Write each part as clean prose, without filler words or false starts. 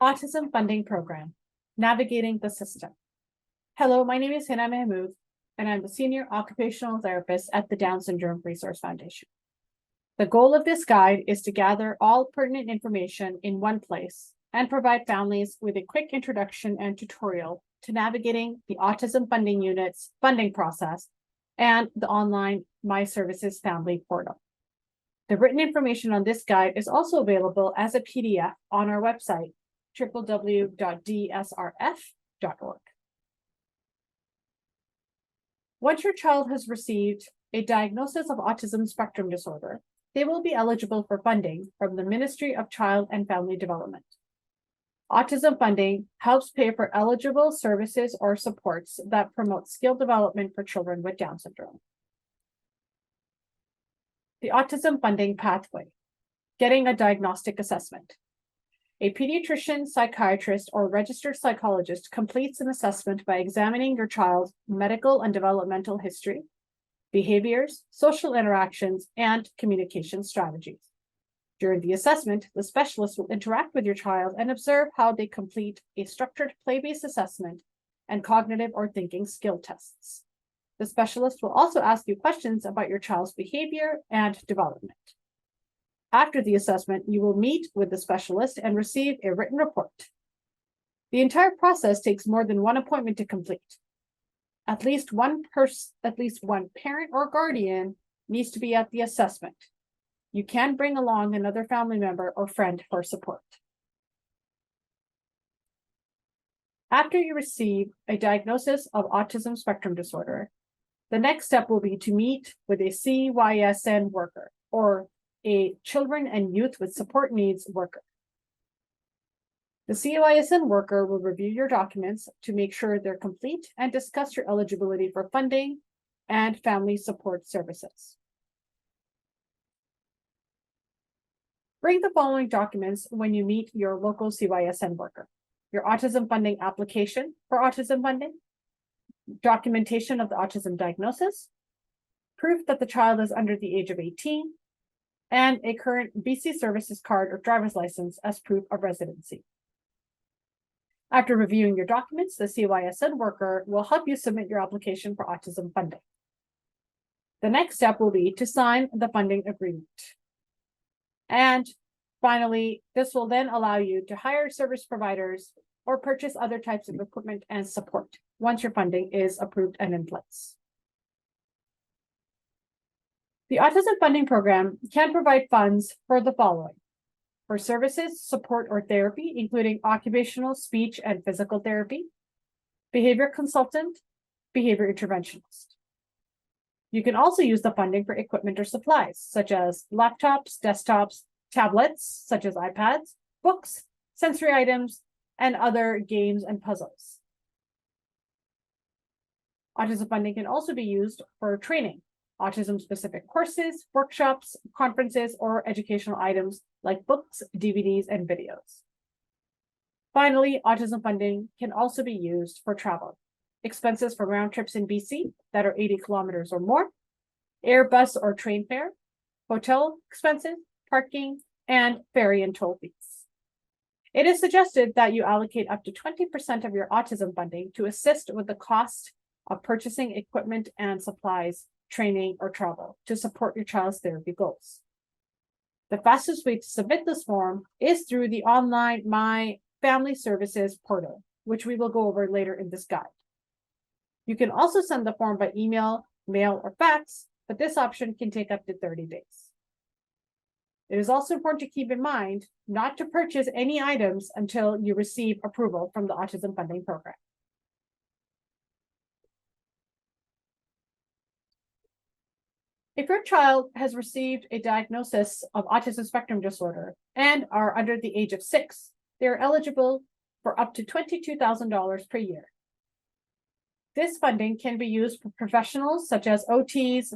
Autism Funding Program, Navigating the System. Hello, my name is Hina Mahmood, and I'm the Senior Occupational Therapist at the Down Syndrome Resource Foundation. The goal of this guide is to gather all pertinent information in one place and provide families with a quick introduction and tutorial to navigating the Autism Funding Unit's funding process and the online My Services Family portal. The written information on this guide is also available as a PDF on our website, www.dsrf.org. Once your child has received a diagnosis of autism spectrum disorder, they will be eligible for funding from the Ministry of Child and Family Development. Autism Funding helps pay for eligible services or supports that promote skill development for children with Down syndrome. The Autism Funding Pathway, getting a diagnostic assessment. A pediatrician, psychiatrist, or registered psychologist completes an assessment by examining your child's medical and developmental history, behaviors, social interactions, and communication strategies. During the assessment, the specialist will interact with your child and observe how they complete a structured play-based assessment and cognitive or thinking skill tests. The specialist will also ask you questions about your child's behavior and development. After the assessment, you will meet with the specialist and receive a written report. The entire process takes more than one appointment to complete. At least one parent or guardian needs to be at the assessment. You can bring along another family member or friend for support. After you receive a diagnosis of autism spectrum disorder, the next step will be to meet with a CYSN worker, or a Children and Youth with Support Needs worker. The CYSN worker will review your documents to make sure they're complete and discuss your eligibility for funding and family support services. Bring the following documents when you meet your local CYSN worker: your autism funding application for autism funding, documentation of the autism diagnosis, proof that the child is under the age of 18, and a current BC Services card or driver's license as proof of residency. After reviewing your documents, the CYSN worker will help you submit your application for autism funding. The next step will be to sign the funding agreement. And finally, this will then allow you to hire service providers or purchase other types of equipment and support once your funding is approved and in place. The Autism Funding Program can provide funds for the following: for services, support, or therapy, including occupational, speech, and physical therapy, behavior consultant, behavior interventionist. You can also use the funding for equipment or supplies, such as laptops, desktops, tablets, such as iPads, books, sensory items, and other games and puzzles. Autism funding can also be used for training, autism-specific courses, workshops, conferences, or educational items like books, DVDs, and videos. Finally, autism funding can also be used for travel. Expenses for round trips in BC that are 80 kilometers or more, air, bus, or train fare, hotel expenses, parking, and ferry and toll fees. It is suggested that you allocate up to 20% of your autism funding to assist with the cost of purchasing equipment and supplies, training, or travel to support your child's therapy goals. The fastest way to submit this form is through the online My Family Services portal, which we will go over later in this guide. You can also send the form by email, mail, or fax, but this option can take up to 30 days. It is also important to keep in mind not to purchase any items until you receive approval from the Autism Funding Program. If your child has received a diagnosis of autism spectrum disorder and are under the age of 6, they are eligible for up to $22,000 per year. This funding can be used for professionals such as OTs,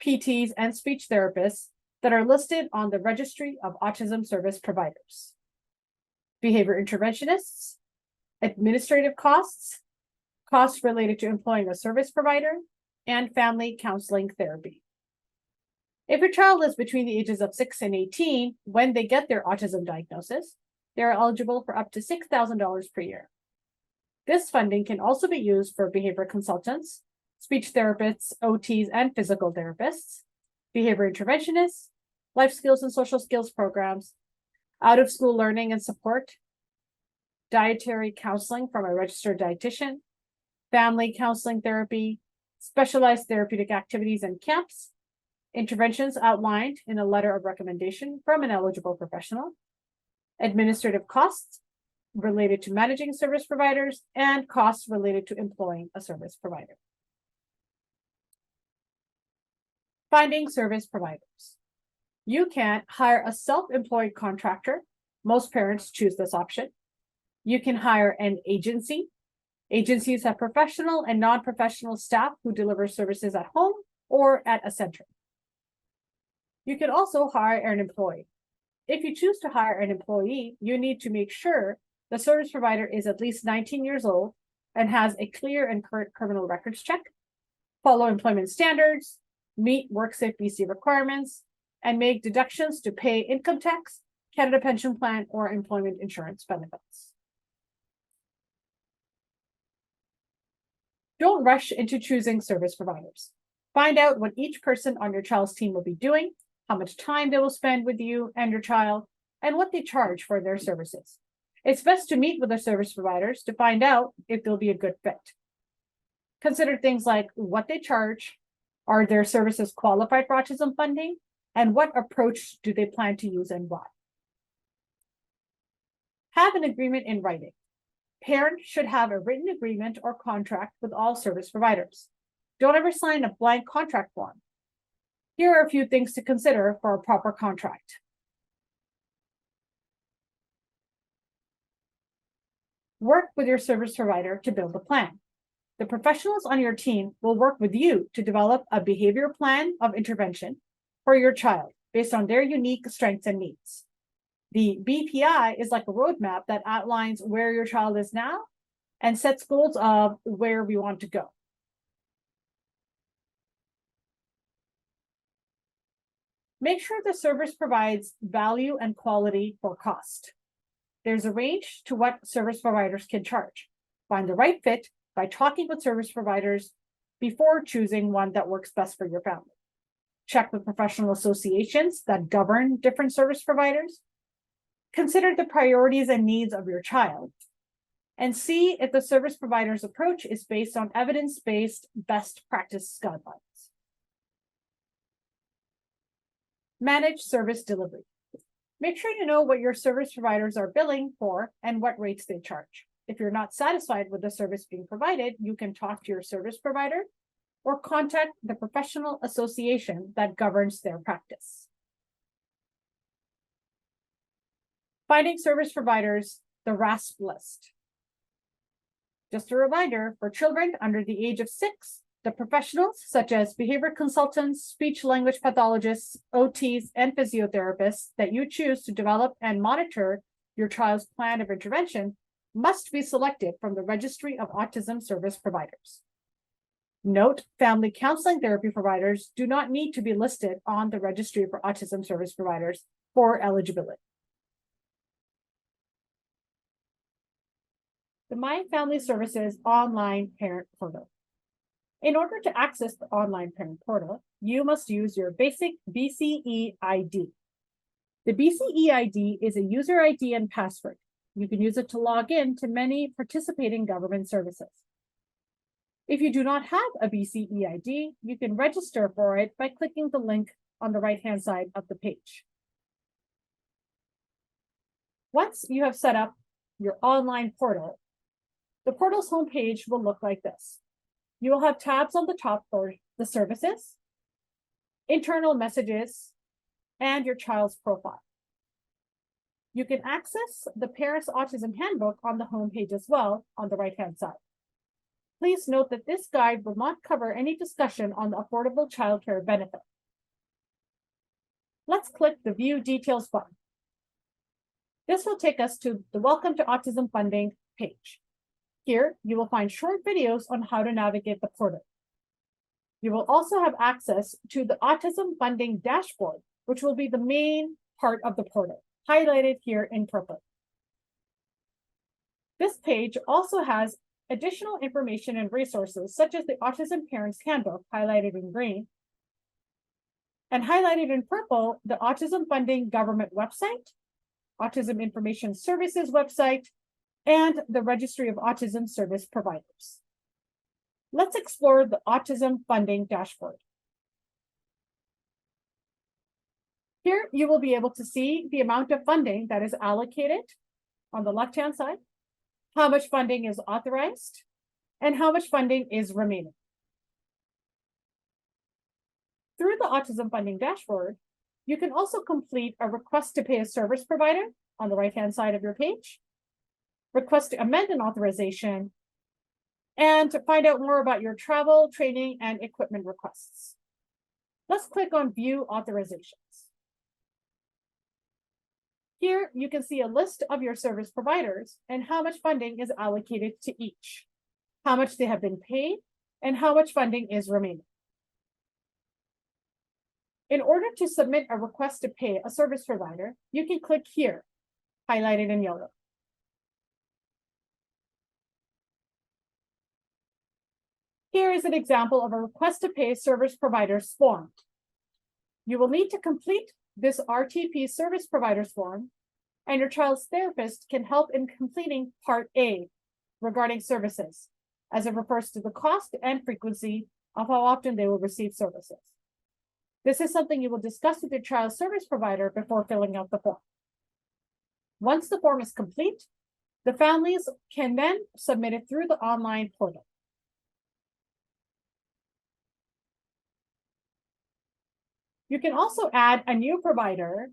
PTs, and speech therapists that are listed on the Registry of Autism Service Providers, behavior interventionists, administrative costs, costs related to employing a service provider, and family counseling therapy. If your child is between the ages of 6 and 18 when they get their autism diagnosis, they are eligible for up to $6,000 per year. This funding can also be used for behavior consultants, speech therapists, OTs, and physical therapists, behavior interventionists, life skills and social skills programs, out-of-school learning and support, dietary counseling from a registered dietitian, family counseling therapy, specialized therapeutic activities and camps, interventions outlined in a letter of recommendation from an eligible professional, administrative costs related to managing service providers, and costs related to employing a service provider. Finding service providers. You can hire a self-employed contractor. Most parents choose this option. You can hire an agency. Agencies have professional and non-professional staff who deliver services at home or at a center. You can also hire an employee. If you choose to hire an employee, you need to make sure the service provider is at least 19 years old and has a clear and current criminal records check, follow employment standards, meet WorkSafe BC requirements, and make deductions to pay income tax, Canada Pension Plan, or employment insurance benefits. Don't rush into choosing service providers. Find out what each person on your child's team will be doing, how much time they will spend with you and your child, and what they charge for their services. It's best to meet with the service providers to find out if they'll be a good fit. Consider things like what they charge, are their services qualified for autism funding, and what approach do they plan to use and why. Have an agreement in writing. Parents should have a written agreement or contract with all service providers. Don't ever sign a blank contract form. Here are a few things to consider for a proper contract. Work with your service provider to build a plan. The professionals on your team will work with you to develop a behavior plan of intervention for your child based on their unique strengths and needs. The BPI is like a roadmap that outlines where your child is now and sets goals of where we want to go. Make sure the service provides value and quality for cost. There's a range to what service providers can charge. Find the right fit by talking with service providers before choosing one that works best for your family. Check with professional associations that govern different service providers. Consider the priorities and needs of your child, and see if the service provider's approach is based on evidence-based best practice guidelines. Manage service delivery. Make sure you know what your service providers are billing for and what rates they charge. If you're not satisfied with the service being provided, you can talk to your service provider or contact the professional association that governs their practice. Finding service providers, the RASP list. Just a reminder, for children under the age of 6, the professionals such as behavior consultants, speech language pathologists, OTs, and physiotherapists that you choose to develop and monitor your child's plan of intervention must be selected from the Registry of Autism Service Providers. Note, family counseling therapy providers do not need to be listed on the Registry for Autism Service Providers for eligibility. The My Family Services online parent portal. In order to access the online parent portal, you must use your basic BCE ID. The BCE ID is a user ID and password. You can use it to log in to many participating government services. If you do not have a BCE ID, you can register for it by clicking the link on the right-hand side of the page. Once you have set up your online portal, the portal's homepage will look like this. You will have tabs on the top for the services, internal messages, and your child's profile. You can access the Parents Autism Handbook on the homepage as well on the right-hand side. Please note that this guide will not cover any discussion on the Affordable Childcare Benefit. Let's click the View Details button. This will take us to the Welcome to Autism Funding page. Here, you will find short videos on how to navigate the portal. You will also have access to the Autism Funding dashboard, which will be the main part of the portal, highlighted here in purple. This page also has additional information and resources, such as the Autism Parents Handbook, highlighted in green, and highlighted in purple, the Autism Funding government website, Autism Information Services website, and the Registry of Autism Service Providers. Let's explore the Autism Funding dashboard. Here, you will be able to see the amount of funding that is allocated on the left-hand side, how much funding is authorized, and how much funding is remaining. Through the Autism Funding dashboard, you can also complete a request to pay a service provider on the right-hand side of your page, request to amend an authorization, and to find out more about your travel, training, and equipment requests. Let's click on View Authorizations. Here, you can see a list of your service providers and how much funding is allocated to each, how much they have been paid, and how much funding is remaining. In order to submit a request to pay a service provider, you can click here, highlighted in yellow. Here is an example of a request to pay service providers form. You will need to complete this RTP service providers form, and your child's therapist can help in completing Part A regarding services, as it refers to the cost and frequency of how often they will receive services. This is something you will discuss with your child's service provider before filling out the form. Once the form is complete, the families can then submit it through the online portal. You can also add a new provider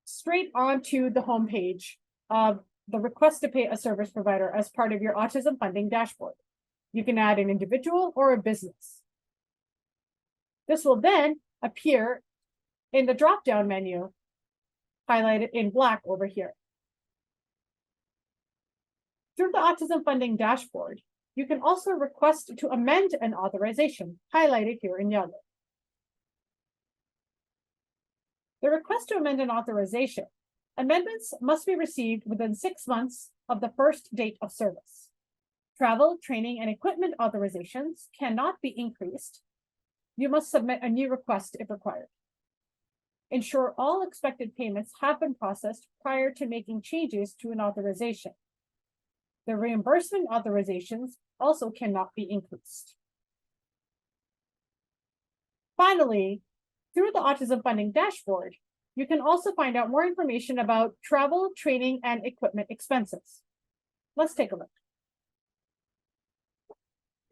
straight onto the homepage of the request to pay a service provider as part of your Autism Funding dashboard. You can add an individual or a business. This will then appear in the drop-down menu, highlighted in black over here. Through the Autism Funding dashboard, you can also request to amend an authorization, highlighted here in yellow. The request to amend an authorization. Amendments must be received within 6 months of the first date of service. Travel, training, and equipment authorizations cannot be increased. You must submit a new request if required. Ensure all expected payments have been processed prior to making changes to an authorization. The reimbursement authorizations also cannot be increased. Finally, through the Autism Funding dashboard, you can also find out more information about travel, training, and equipment expenses. Let's take a look.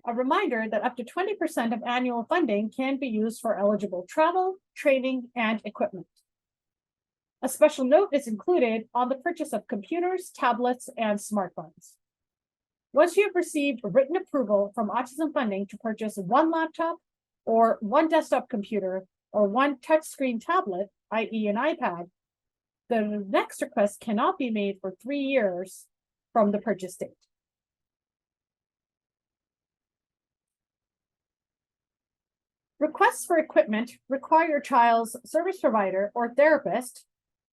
A reminder that up to 20% of annual funding can be used for eligible travel, training, and equipment. A special note is included on the purchase of computers, tablets, and smartphones. Once you have received written approval from Autism Funding to purchase one laptop or one desktop computer or one touchscreen tablet, i.e. an iPad, the next request cannot be made for 3 years from the purchase date. Requests for equipment require your child's service provider or therapist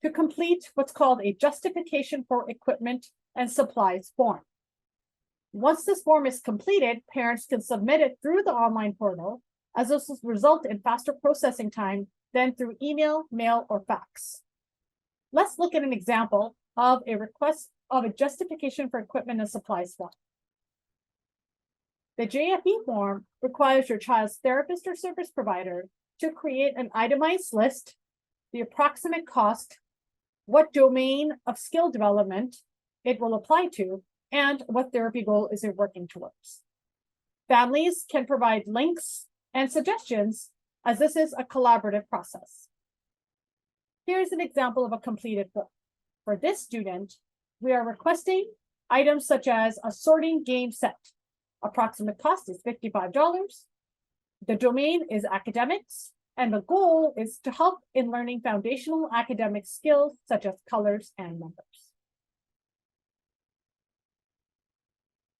to complete what's called a Justification for Equipment and Supplies form. Once this form is completed, parents can submit it through the online portal, as this will result in faster processing time than through email, mail, or fax. Let's look at an example of a request of a Justification for Equipment and Supplies form. The JFE form requires your child's therapist or service provider to create an itemized list, the approximate cost, what domain of skill development it will apply to, and what therapy goal is it working towards. Families can provide links and suggestions, as this is a collaborative process. Here's an example of a completed form. For this student, we are requesting items such as a sorting game set. Approximate cost is $55. The domain is academics, and the goal is to help in learning foundational academic skills such as colors and numbers.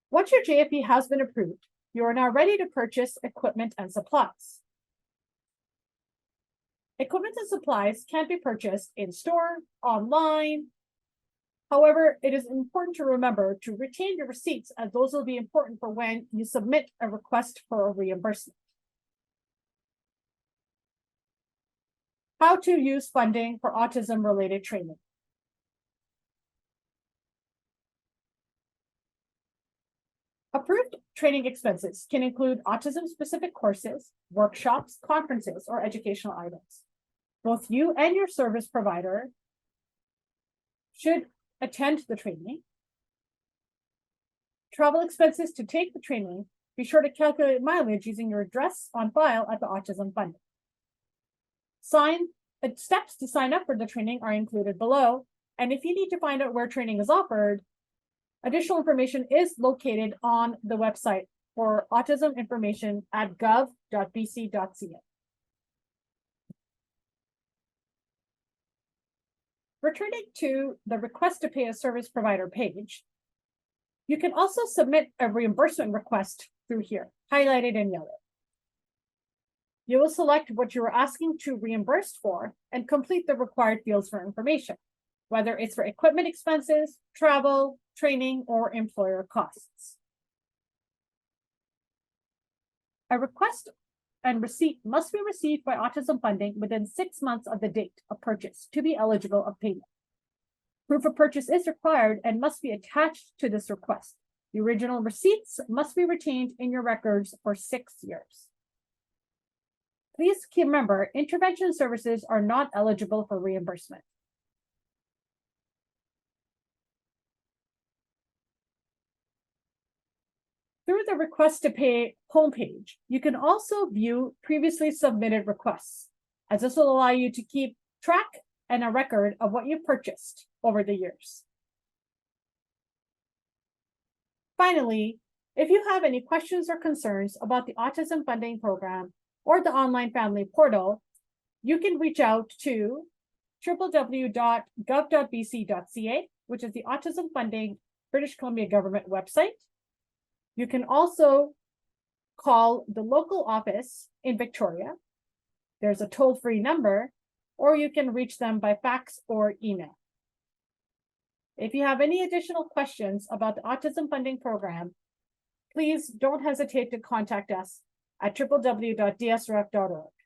Once your JFE has been approved, you are now ready to purchase equipment and supplies. Equipment and supplies can be purchased in store, online, However, it is important to remember to retain your receipts, as those will be important for when you submit a request for a reimbursement. How to use funding for autism-related training. Approved training expenses can include autism-specific courses, workshops, conferences, or educational items. Both you and your service provider should attend the training. Travel expenses to take the training. Be sure to calculate mileage using your address on file at the Autism Funding. Steps to sign up for the training are included below, and if you need to find out where training is offered, additional information is located on the website for autism information at gov.bc.ca. Returning to the request to pay a service provider page, you can also submit a reimbursement request through here, highlighted in yellow. You will select what you are asking to reimburse for and complete the required fields for information, whether it's for equipment expenses, travel, training, or employer costs. A request and receipt must be received by Autism Funding within 6 months of the date of purchase to be eligible of payment. Proof of purchase is required and must be attached to this request. The original receipts must be retained in your records for 6 years. Please remember, intervention services are not eligible for reimbursement. Through the Request to Pay homepage, you can also view previously submitted requests, as this will allow you to keep track and a record of what you purchased over the years. Finally, if you have any questions or concerns about the Autism Funding Program or the online family portal, you can reach out to www.gov.bc.ca, which is the Autism Funding British Columbia government website. You can also call the local office in Victoria. There's a toll-free number, or you can reach them by fax or email. If you have any additional questions about the Autism Funding Program, please don't hesitate to contact us at www.dsrf.org.